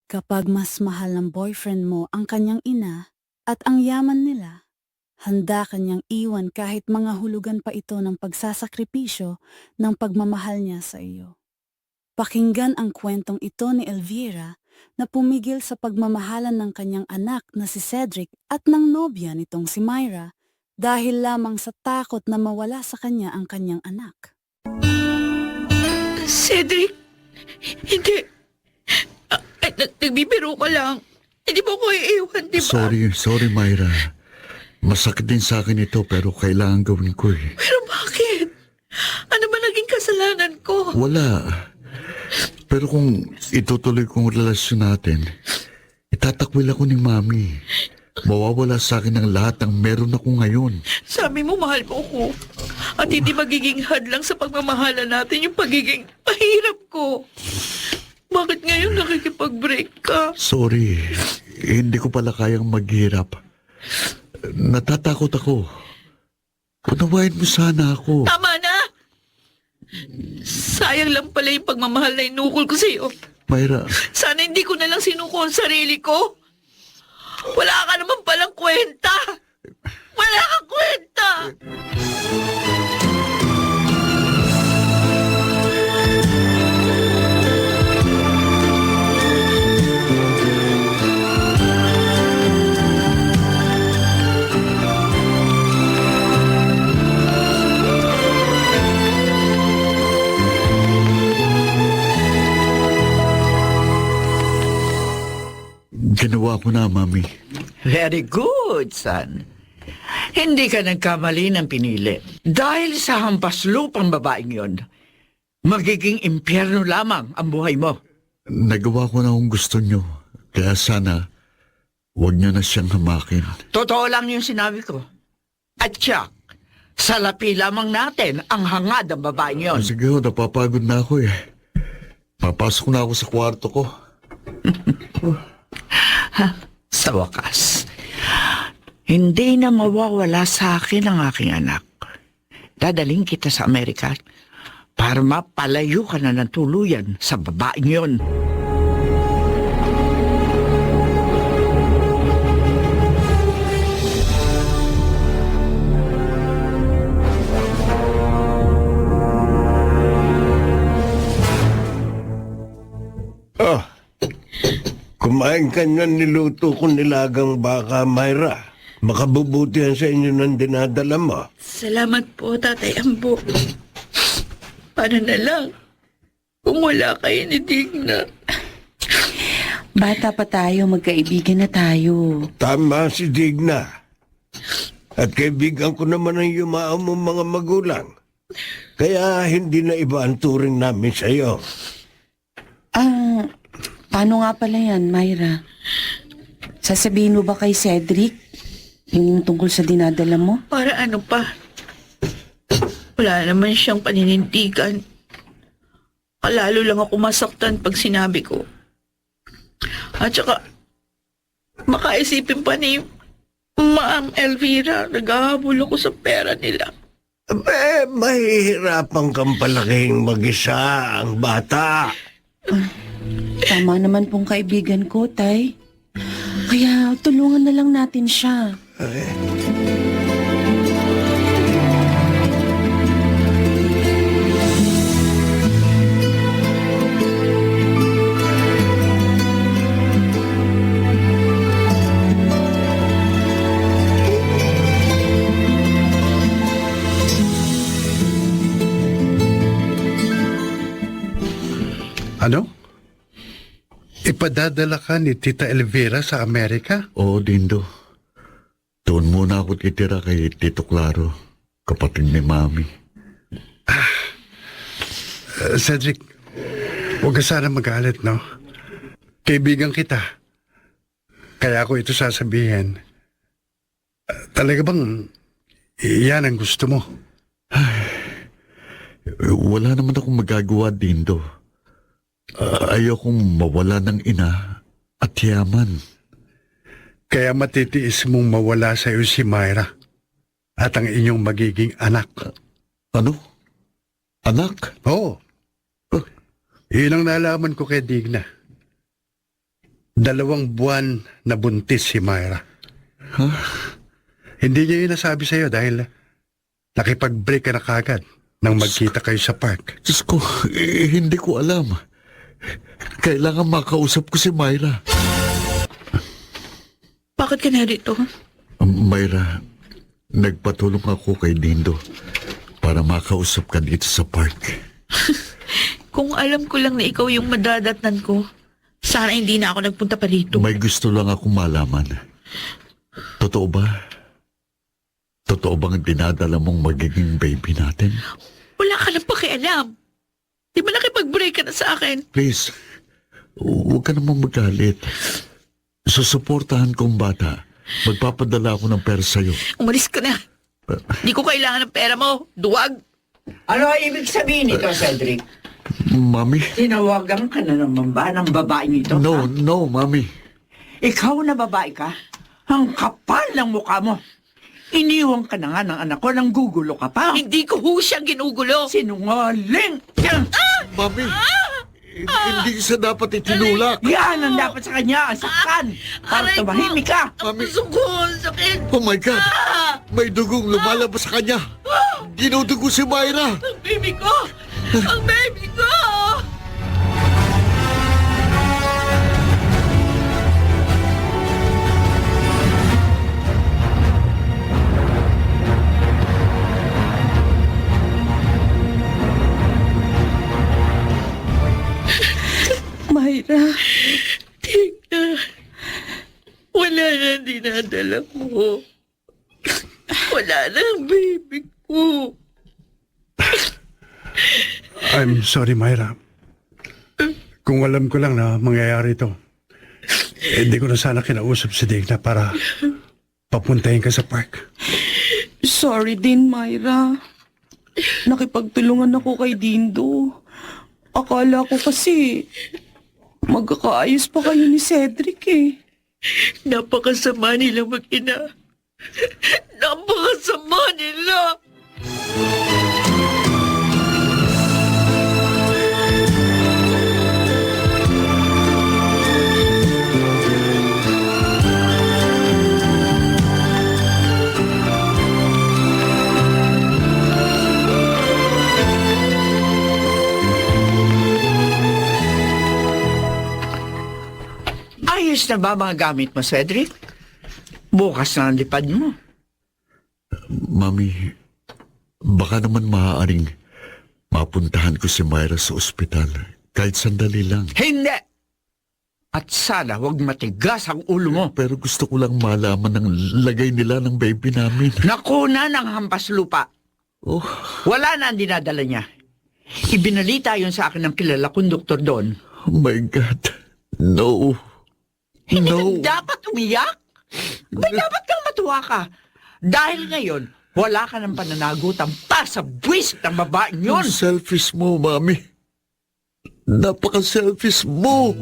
Kapag mas mahal ng boyfriend mo ang kanyang ina at ang yaman nila, handa kanyang iwan kahit mga hulugan pa ito ng pagsasakripisyo ng pagmamahal niya sa iyo. Pakinggan ang kwentong ito ni Elvira na pumigil sa pagmamahalan ng kanyang anak na si Cedric at ng nobya nitong si Myra dahil lamang sa takot na mawala sa kanya ang kanyang anak. Cedric, hindi. Nagbibiro ka lang. Hindi mo ko iiwan, di ba? Sorry Myra. Masakit din sa akin ito pero kailangan gawin ko eh. Pero bakit? Ano ba naging kasalanan ko? Wala. Pero kung itutuloy kong relasyon natin, itatakwil ako ni Mami. Mawawala sa akin ang lahat ng meron ako ngayon. Sabi mo mahal mo ko. At hindi magiging hadlang sa pagmamahala natin yung pagiging mahirap ko. Bakit ngayon nakikipag-break ka? Sorry, hindi ko pala kayang maghirap. Natatakot ako. Unawain mo sana ako. Tama na! Sayang lang pala yung pagmamahal na inukol ko sa'yo. Myra, Sana hindi ko na lang sinuko ang sarili ko. Wala ka naman palang kwenta. Wala kang kwenta! ginawa ko na, Mami. Very good, son. Hindi ka nagkamali ng pinili. Dahil sa hampas lupang babaeng yon, magiging impyerno lamang ang buhay mo. Nagawa ko na kung gusto nyo. Kaya sana, huwag nyo na siyang hamakin. Totoo lang yung sinabi ko. At siya, salapi lamang natin ang hangad ng babaeng yon. Sige, napapagod na ako eh. Papasok na ako sa kwarto ko. Sa wakas, hindi na mawawala sa akin ang aking anak. Dadaling kita sa Amerika para mapalayo ka na ng tuluyan sa babaeng yon. Kumain ka na niluto ko nilagang baka, Myra. Makabubutihan sa inyo ng dinadala mo. Salamat po, Tatay Ambo. Paano na lang kung wala kayo ni Digna? Bata pa tayo, magkaibigan na tayo. Tama si Digna. At kaibigan ko naman ang yumao mong mga magulang. Kaya hindi na iba ang turing namin sa'yo. Paano nga pala yan, Myra? Sasabihin mo ba kay Cedric yung tungkol sa dinadala mo? Para ano pa? Wala naman siyang paninindigan. Lalo lang ako masaktan pag sinabi ko. At saka, makaisipin pa ni Ma'am Elvira, naghahabol ako sa pera nila. Mahihirapan kang palaking mag-isa ang bata. Tama naman pong kaibigan ko, Tay. Kaya tulungan na lang natin siya. Ano? Ipadadala ka ni Tita Elvira sa Amerika? Oo, Dindo. Doon muna ako titira kay Tito Claro, kapatid ni Mami. Cedric, huwag ka sana magalit, no? Kaibigan kita. Kaya ako ito sasabihin. Talaga bang yan ang gusto mo? Wala naman akong magagawa, Dindo. Ayokong mawala ng ina at yaman. Kaya matitiis mong mawala sa iyo si Myra at ang inyong magiging anak. Ano? Anak? Oo. Yun ang nalaman ko kay Digna. 2 buwan na buntis si Myra. Hindi niya yun nasabi sa'yo dahil nakipag-break ka na kagad nang magkita kayo sa park. Diyos ko, hindi ko alam. Kailangan makausap ko si Myra. Bakit ka narito? Myra, nagpatulong ako kay Dindo para makausap ka dito sa park. Kung alam ko lang na ikaw yung madadatnan ko, sana hindi na ako nagpunta pa rito. May gusto lang akong malaman. Totoo ba? Totoo bang dinadala mong magiging baby natin? Wala ka nang pakialam. Di ba nakipag-break ka na sa akin? Please, huwag ka namang magalit. Susuportahan kong bata. Magpapadala ako ng pera sa'yo. Umalis ka na. Di ko kailangan ng pera mo. Duwag. Ano ibig sabihin nito, Cedric? Mami? Tinawagan ka na naman ba ng babaeng ito? No, ha? no, Mami. Ikaw na babae ka? Ang kapal ng mukha mo. Iniwan ka na nga ng anak ko nang gugulo ka pa. Hindi ko ho siyang ginugulo. Sinungaling! Mami, hindi siya dapat itinulak. Yan ang dapat sa kanya, saktan. Para Aray ko! tumahimik ka. Mami. Gusto ko, ang sakit. Oh my God! May dugong lumalabas sa kanya. Dinudugo si Myra. Ang baby ko! Ang baby ko! Myra, Tingna. Wala na dinadala mo. Wala na ang baby ko. I'm sorry, Myra. Kung alam ko lang na mangyayari ito, hindi ko na sana kinausap si Digna para papuntahin ka sa park. sorry din, Myra. Nakipagtulungan ako kay Dindo. Akala ko kasi magkakaayos pa kayo ni Cedric eh. Napakasama nila mag-ina. Napakasama nila. Ayos na ba mga gamit mo, Cedric? Bukas na ang lipad mo. Mami, baka naman maaaring mapuntahan ko si Myra sa ospital. Kahit sandali lang. Hindi! At sana huwag matigas ang ulo mo. Pero gusto ko lang malaman ang lagay nila ng baby namin. Nakuna ng hampas lupa. Oh, Wala na ang dinadala niya. Ibinalita yon sa akin ng kilala kong doktor doon. oh my God. No. Hindi No. ka dapat umiyak. May dapat kang matuwa ka. Dahil ngayon, wala ka ng pananagutan pa sa buwisit ng babaeng yun. Ang selfish mo, Mami. Napaka-selfish mo.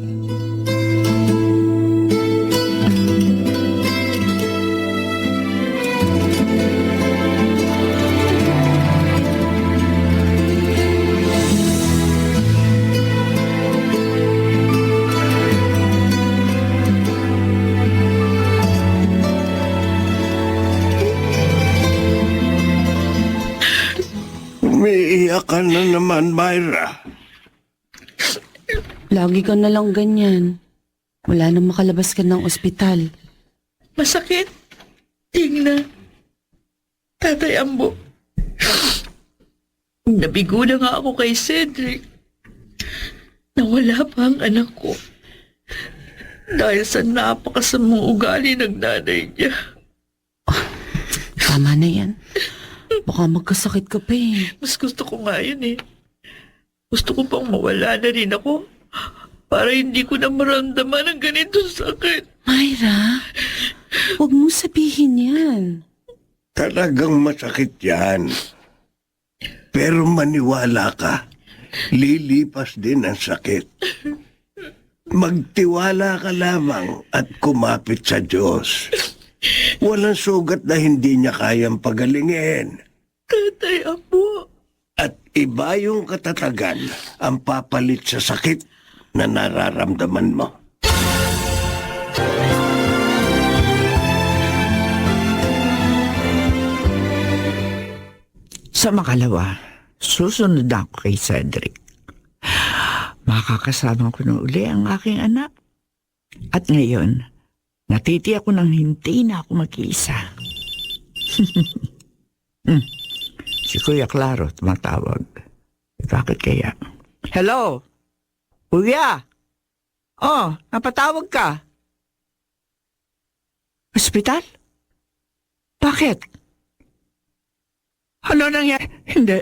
Umiiyak ka na naman, Myra. Lagi ka na lang ganyan. Wala nang makalabas ka ng ospital. Masakit. Tingna. Tatay Ambo. Nabigo na nga ako kay Cedric. Nawala pa ang anak ko. Dahil sa napakasamang ugali ng nanay niya. Tama na yan. Baka magkasakit ka pa eh. Mas gusto ko nga yun eh. Gusto ko pang mawala na rin ako para hindi ko na maramdaman ang ganitong sakit. Myra, huwag mo sabihin yan. Talagang masakit yan. Pero maniwala ka, lilipas din ang sakit. Magtiwala ka lamang at kumapit sa Diyos. Walang sugat na hindi niya kayang pagalingin. Tatay Ambo. At iba yung katatagan ang papalit sa sakit na nararamdaman mo. Sa makalawa, susunod na ako kay Cedric. Makakasama ko na uli ang aking anak. At ngayon, natitiyak ko nang hindi na ako mag-iisa. Si Kuya Claro tumatawag. Bakit kaya? Hello? Kuya? Oh, napatawag ka? Hospital? Bakit? Ano nangyari? Hindi.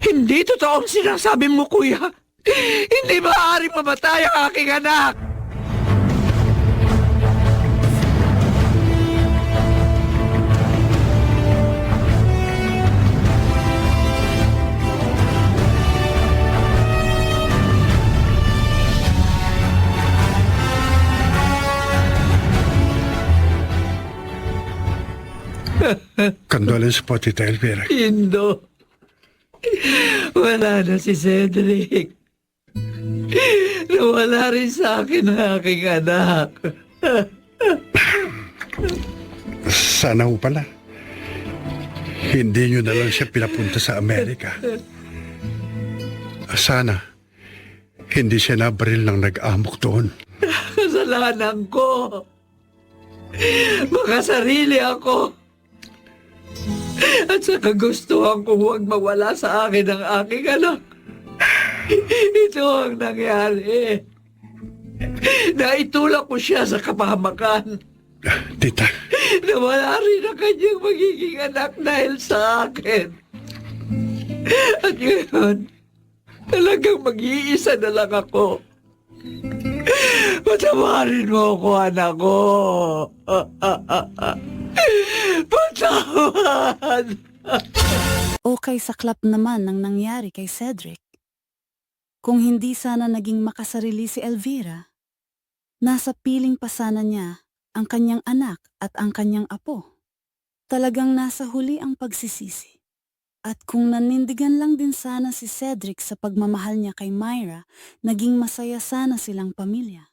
Hindi totoo ang sinasabi mo, kuya. Hindi maaaring mamatay ang aking anak. Condolence po, Tita Elvira. Indo. Wala na si Cedric. Nawala rin sa akin ang aking anak. Sana ho pala. Hindi nyo na lang siya pinapunta sa Amerika. Sana, hindi siya nabaril ng nag-amok doon. Kasalanan ko. Makasarili ako. At sa kagustuhan kong huwag mawala sa akin ang aking anak. Ito ang nangyari. Naitulak ko siya sa kapahamakan. Tita, Nawala rin ang kanyang magiging anak dahil sa akin. At ngayon, talagang mag-iisa na lang ako. Patawarin mo ako, anak ko. Patawad! Okay saklap naman ang nangyari kay Cedric. Kung hindi sana naging makasarili si Elvira, nasa piling pa sana niya ang kanyang anak at ang kanyang apo. Talagang nasa huli ang pagsisisi. At kung nanindigan lang din sana si Cedric sa pagmamahal niya kay Myra, naging masaya sana silang pamilya.